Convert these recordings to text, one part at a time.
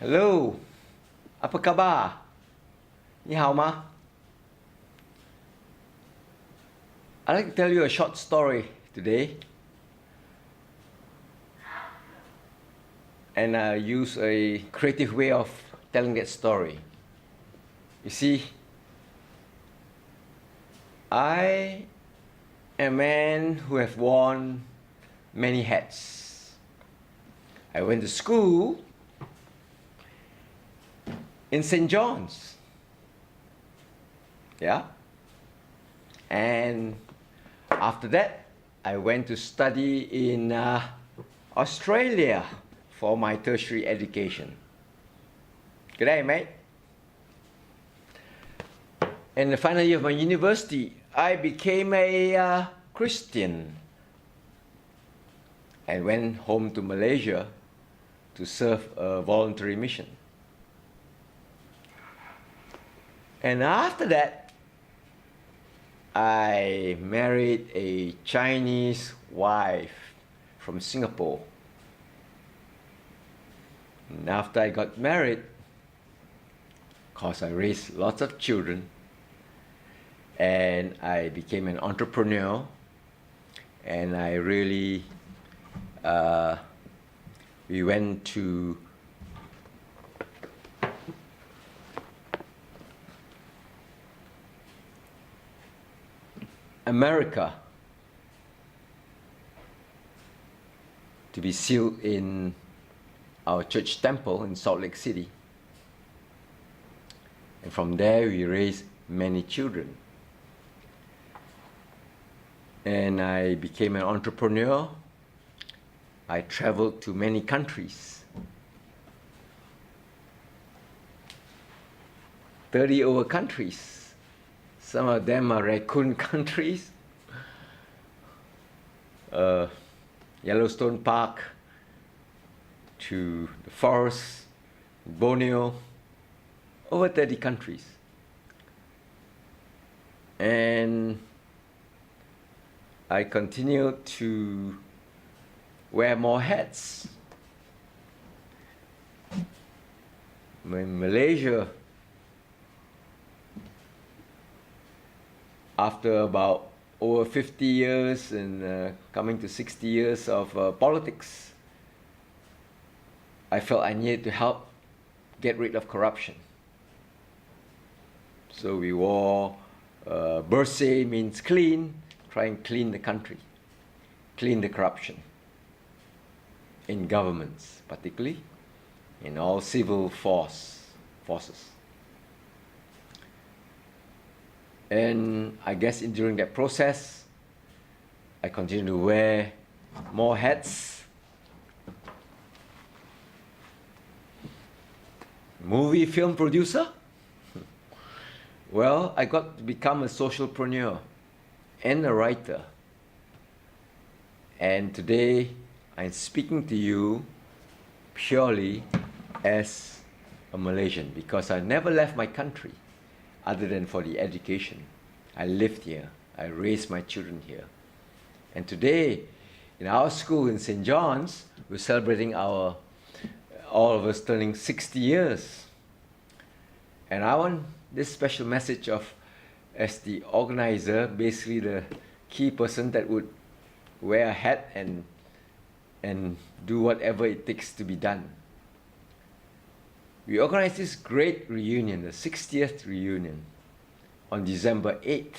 Hello, apa khabar? Ni hao ma? I'd like to tell you a short story today. And I use a creative way of telling that story. You see, I am a man who have worn many hats. I went to school in St. John's. Yeah. And after that, I went to study in Australia for my tertiary education. Good day, mate. In the final year of my university, I became a Christian and went home to Malaysia to serve a voluntary mission. And after that, I married a Chinese wife from Singapore. And after I got married, because I raised lots of children, and I became an entrepreneur, and I really, we went to America to be sealed in our church temple in Salt Lake City. And from there we raised many children. And I became an entrepreneur. I traveled to many countries. 30 over countries. Some of them are raccoon countries. Yellowstone Park to the forest, Borneo, over 30 countries. And I continued to wear more hats. In Malaysia, after about over 50 years and coming to 60 years of politics, I felt I needed to help get rid of corruption. So we wore Bersih means clean, try and clean the country, clean the corruption in governments, particularly in all civil forces. And I guess during that process, I continued to wear more hats. Movie film producer? Well, I got to become a socialpreneur and a writer. And today, I'm speaking to you purely as a Malaysian because I never left my country other than for the education. I lived here. I raised my children here. And today, in our school in St. John's, we're celebrating all of us turning 60 years. And I want this special message as the organizer, basically the key person that would wear a hat and do whatever it takes to be done. We organized this great reunion, the 60th reunion, on December 8th. It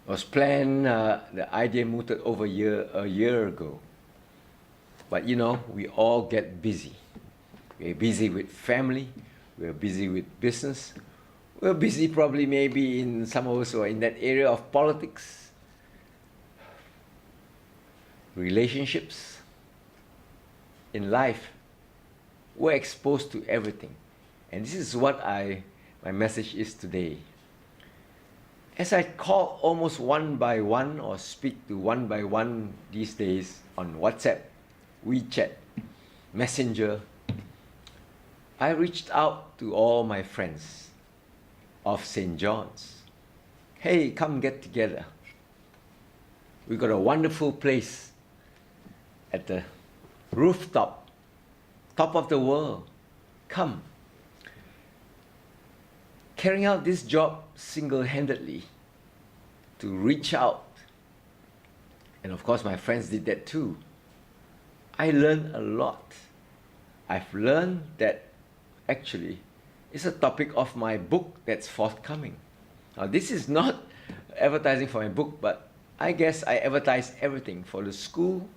was planned, the idea mooted over a year ago. But you know, we all get busy. We're busy with family, we're busy with business, we're busy probably maybe in some of us who are in that area of politics, relationships, in life. We're exposed to everything. And this is what my message is today. As I call almost one by one or speak to one by one these days on WhatsApp, WeChat, Messenger, I reached out to all my friends of St. John's. Hey, come get together. We got a wonderful place at the rooftop top of the world, come. Carrying out this job single-handedly to reach out. And of course, my friends did that too. I learned a lot. I've learned that actually it's a topic of my book that's forthcoming. Now, this is not advertising for my book, but I guess I advertise everything for the school,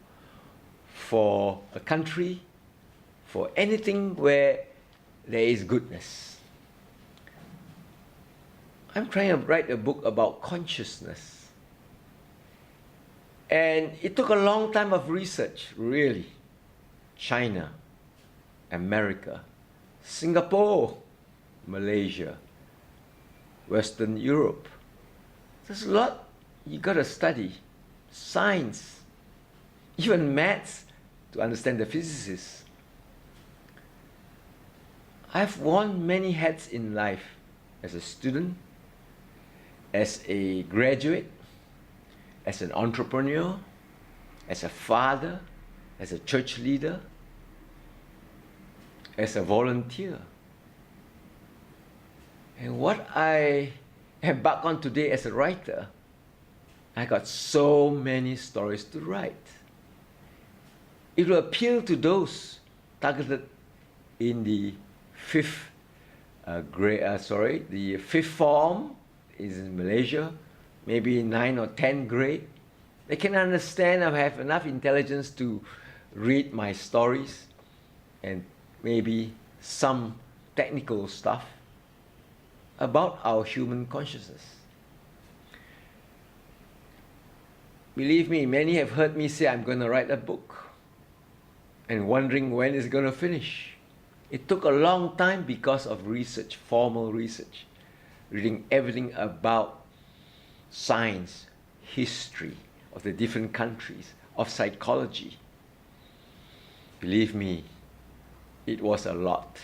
for a country, for anything where there is goodness. I'm trying to write a book about consciousness. And it took a long time of research, really. China, America, Singapore, Malaysia, Western Europe. There's a lot you gotta study. Science, even maths to understand the physicists. I've worn many hats in life as a student, as a graduate, as an entrepreneur, as a father, as a church leader, as a volunteer. And what I embark on today as a writer, I got so many stories to write. It will appeal to those targeted in the fifth form is in Malaysia, maybe 9 or 10 grade. They can understand I have enough intelligence to read my stories and maybe some technical stuff about our human consciousness. Believe me, many have heard me say I'm going to write a book and wondering when it's going to finish. It took a long time because of research, formal research, reading everything about science, history of the different countries, of psychology. Believe me, it was a lot.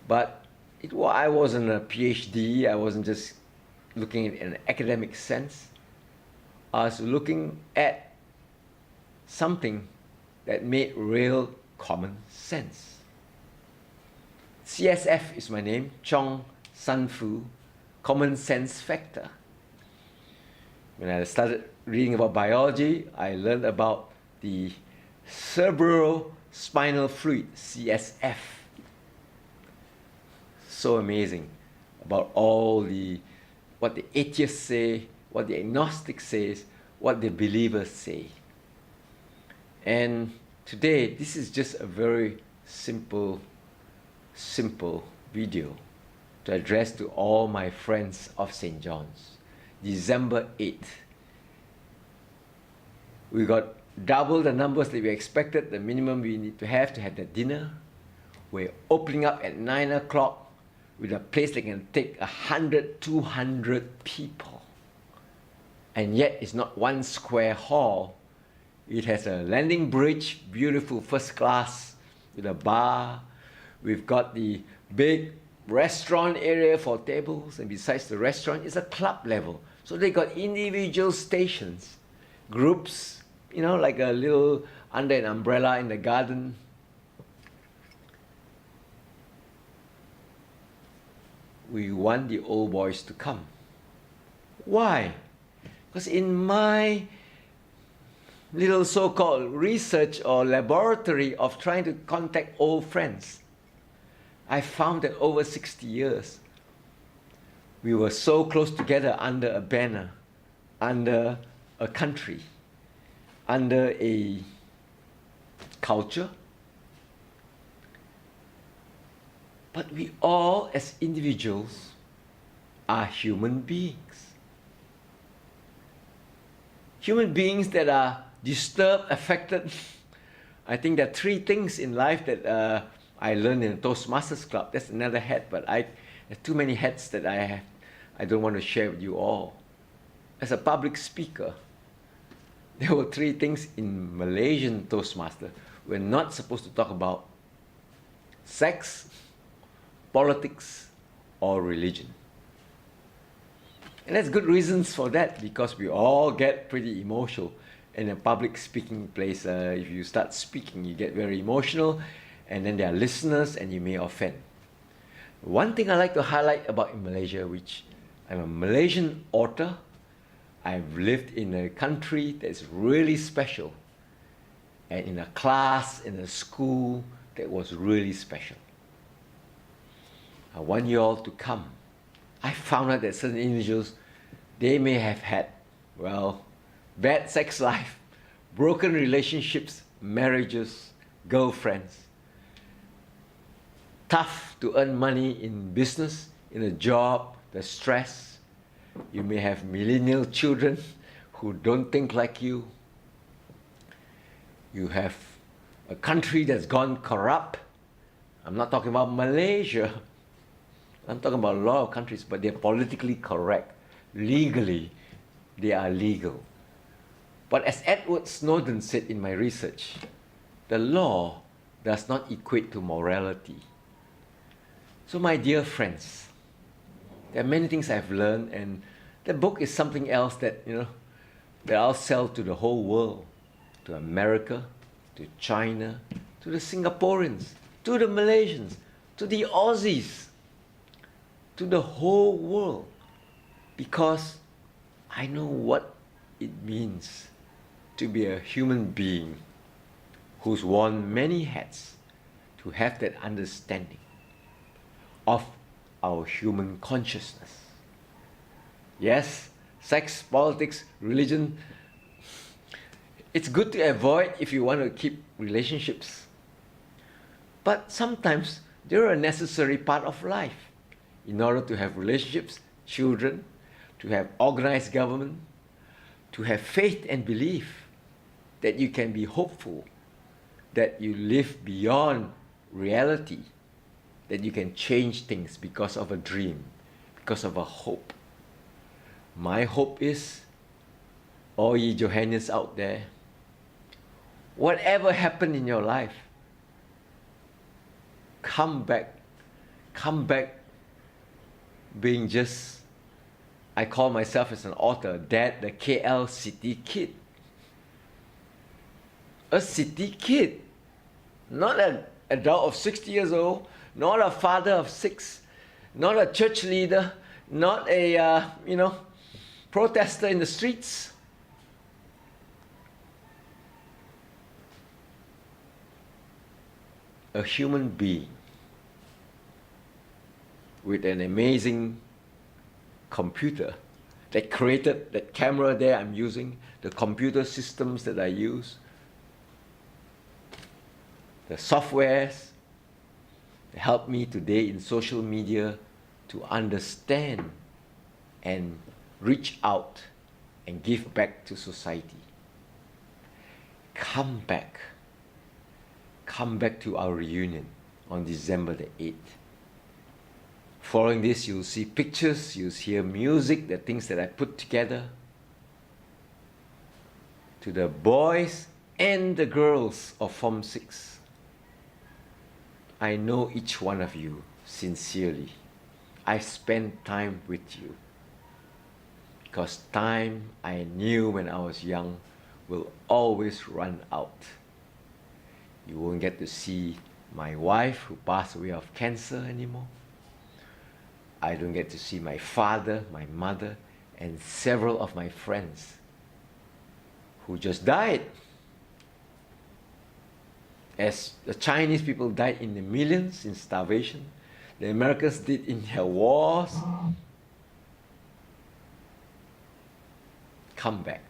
But I wasn't a PhD, I wasn't just looking at it in an academic sense. I was looking at something that made real common sense. CSF is my name, Chong San Fu, Common Sense Factor. When I started reading about biology, I learned about the cerebrospinal fluid, CSF. So amazing about all what the atheists say, what the agnostics says, what the believers say. And today, this is just a very simple video to address to all my friends of St. John's. December 8th. We got double the numbers that we expected, the minimum we need to have the dinner. We're opening up at 9 o'clock with a place that can take 100, 200 people. And yet it's not one square hall. It has a landing bridge, beautiful first class with a bar. We've got the big restaurant area for tables, and besides the restaurant, it's a club level. So they got individual stations, groups, you know, like a little under an umbrella in the garden. We want the old boys to come. Why? Because in my little so-called research or laboratory of trying to contact old friends, I found that over 60 years, we were so close together under a banner, under a country, under a culture. But we all, as individuals, are human beings. Human beings that are disturbed, affected. I think there are 3 things in life that I learned in the Toastmasters Club. That's another hat, but there's too many hats that I have. I don't want to share with you all. As a public speaker, there were 3 things in Malaysian Toastmaster. We're not supposed to talk about sex, politics, or religion. And there's good reasons for that, because we all get pretty emotional. in a public speaking place, if you start speaking, you get very emotional, and then there are listeners and you may offend. One thing I like to highlight about in Malaysia, which I'm a Malaysian author, I've lived in a country that's really special, and in a class, in a school that was really special. I want you all to come. I found out that certain individuals, they may have had, well, bad sex life, broken relationships, marriages, girlfriends, tough to earn money in business, in a job, the stress. You may have millennial children who don't think like you. You have a country that's gone corrupt. I'm not talking about Malaysia. I'm talking about a lot of countries, but they're politically correct. Legally, they are legal. But as Edward Snowden said in my research, the law does not equate to morality. So my dear friends, there are many things I've learned, and the book is something else that, that I'll sell to the whole world, to America, to China, to the Singaporeans, to the Malaysians, to the Aussies, to the whole world, because I know what it means to be a human being who's worn many hats, to have that understanding of our human consciousness. Yes, sex, politics, religion, it's good to avoid if you want to keep relationships. But sometimes they're a necessary part of life in order to have relationships, children, to have organized government, to have faith and belief that you can be hopeful, that you live beyond reality, that you can change things because of a dream, because of a hope. My hope is, all ye Johannians out there, whatever happened in your life, come back being just, I call myself as an author, Dad, the KL city kid. A city kid, not an adult of 60 years old, not a father of 6, not a church leader, not a, protester in the streets. A human being with an amazing computer that created that camera there I'm using, the computer systems that I use, the softwares that help me today in social media to understand and reach out and give back to society. Come back to our reunion on December the 8th. Following this, you'll see pictures, you'll hear music, the things that I put together. To the boys and the girls of Form 6, I know each one of you sincerely. I spent time with you, because time I knew when I was young will always run out. You won't get to see my wife who passed away of cancer anymore. I don't get to see my father, my mother, and several of my friends who just died. As the Chinese people died in the millions in starvation, the Americans did in their wars. Come back.